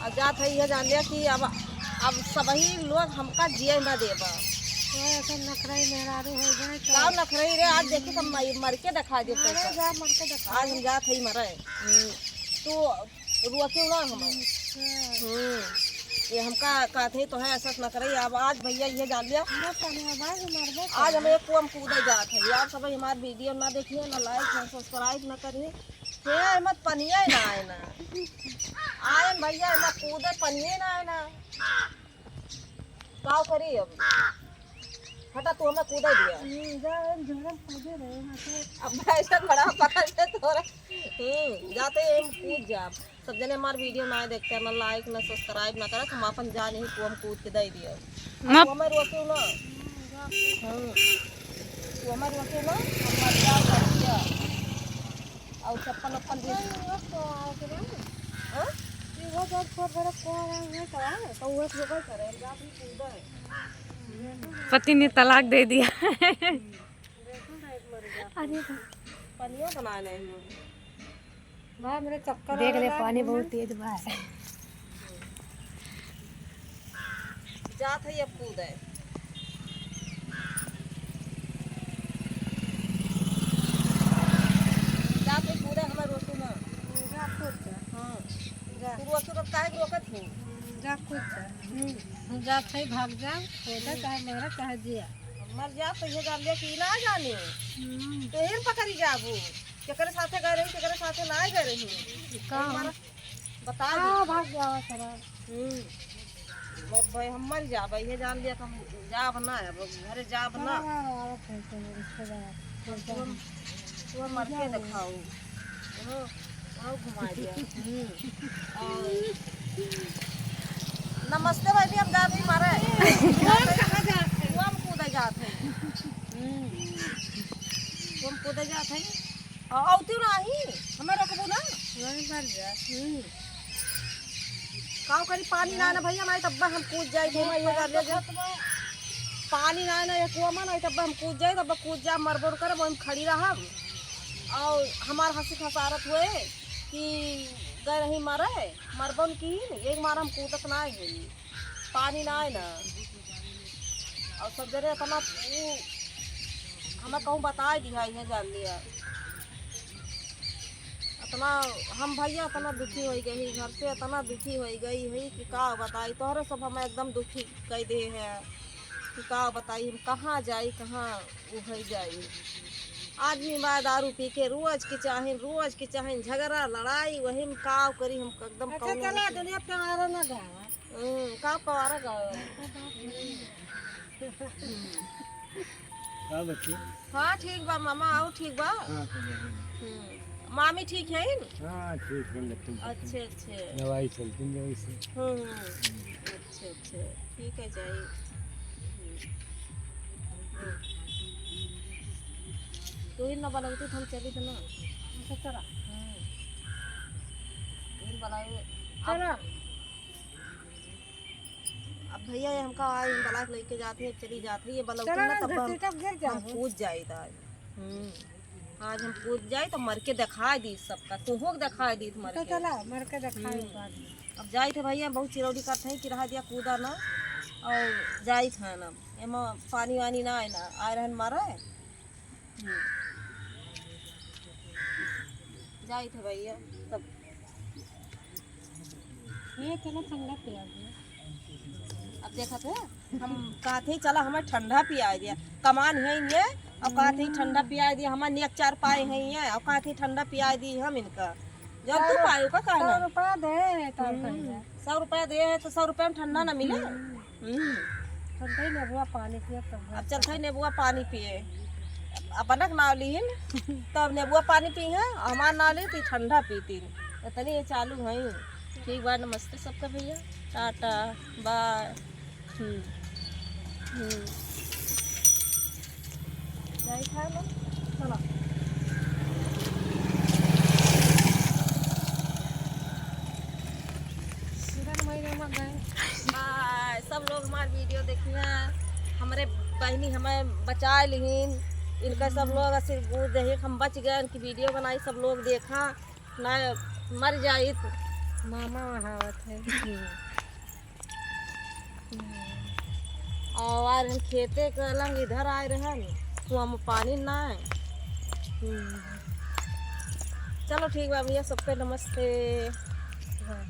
और जात है यह जान लिया कि अब सभी लोग हमका जिए न देबा। ऐसा नखराई मेहरारू हो जाए तो गाँव नखरई रे आज देखी तो मर के दिखा दे अरे जा मर के देखा आज हम जात है मरे तो रुके ना हम ये हमका कहते तो है ऐसा न करे। अब आज भैया ये जान लिया आज हम एक कुआं कूदे जात है। आप सब हमारे वीडियो ना देखिए ना लाइक ना सब्सक्राइब ना करिए हे मत पनिया ना आए ना आए भैया ना कूदे पनिए ना आए ना का करी। अब हटा तू हमें कूदे दिया अब ऐसा बड़ा पकड़ से तोरा जाते हम कूद जा। सब जने हमारे वीडियो ना देखते हैं ना लाइक ना सब्सक्राइब ना करे हम अपन जा नहीं कुआं कूद के दे दिया हमें रोके ना तू हमें रोके ना हम जा कर दिया और चप्पल अपन दे हां वो बहुत छोट बड़ा कोन है तो वो लोग करे जा भी कूदे पति ने तलाक दे दिया। अरे पनिया बनाने हैं भाई मेरे चक्कर देख ले पानी बहुत तेज बहा है। जात है अब कूद है जात है कूद है हमें रोकू ना जा कूद हाँ जा तू रोकू तो काहे रोकत हूँ जा कूद जा सही भाग जा कूदा चाहे मेरा चाहे जिया मर जा तो ये जान लिया कि ना जाने तो हिर पकड़ी जाबू केकरे साथे गए रही केकरे साथे ना गए रही का बता हां भाग जावा सारा भाई हम मर जाब ये जान लिया हम जाब ना अब घरे जाब ना तू मर के दिखाओ आओ घुमा दिया नमस्ते भाई हम जा भी मारे कहां जाते हम कूदे जाते हम कूदे जाते औती नाही हमें रोकबू ना नहीं मर जा काव करी पानी ना ना भैया हमारे तब हम कूद जाए थे ये कर ले पानी ना ना ये कुआं में ना तब हम कूद जाए तब कूद जा मरबोर कर हम खड़ी रहब और हमार हंसी खसारत हुए कि गए नहीं मारे मरबन की एक मार हम कूदत ना है पानी ना है ना और सब जगह इतना हमें कहूँ बता दिया ये जान लिया इतना हम भैया इतना दुखी हो गई घर से इतना दुखी हो गई है कि का बताई तोहरे सब हमें एकदम दुखी कर दे है कि का बताई हम कहाँ जाई कहाँ उभर जाई। आज भी मैं दारू पी के रोज के चाहे झगड़ा लड़ाई वही में काव करी हम एकदम अच्छा चला दुनिया पे मारा ना गा काव कवारा गावे हाँ बच्चे हाँ ठीक बा मामा आओ ठीक बा मामी ठीक है हाँ ठीक है लगती अच्छे अच्छे दवाई चलती है वैसे अच्छे अच्छे ठीक है जाइए तो ही ना बनाती हम चली तो ना चला चला अब भैया हमका आज बलाक लेके जाती है चली जाती है बलौती ना तब हम कूद जाए आज हम कूद जाए तो मर के दिखा दी सबका तू हो दिखा दी मर के चला मर के दिखाई अब जाए थे भैया बहुत चिरौरी करते हैं कि रहा दिया कूदा ना और जाए थे ना एमा पानी वानी ना आए ना आए रहन मारा है जाए थे भैया तब ये चलो ठंडा पिला दिया अब देखा थे हम कहते चला हमें ठंडा पिया दिया कमान है ये और कहते ठंडा पिया दिया हमारे नेक चार पाए हैं ये और कहते ठंडा पिया दी हम इनका जब तू पाए का कहना 100 रुपया दे तो 100 रुपया दे तो 100 रुपया में ठंडा ना मिले ठंडा ही नेबुआ पानी पिया तब अब चलते नेबुआ पानी पिए अपनक नाव लीन तब नेबुआ पानी पी है हमार नाव ली थी ठंडा पीती इतनी ये चालू है ठीक बा नमस्ते सबका भैया टाटा बाय जाए खा लो चलो सब लोग हमारे वीडियो देखिए हमारे बहनी हमें बचा लिहिन इनका सब लोग ऐसे देख हम बच गए इनकी वीडियो बनाई सब लोग देखा ना मर जाए मामा वहावत है। और आए रहन खेते के लंग इधर आए रहन कुआं में पानी ना है। चलो ठीक बा भैया, सबके नमस्ते। हाँ।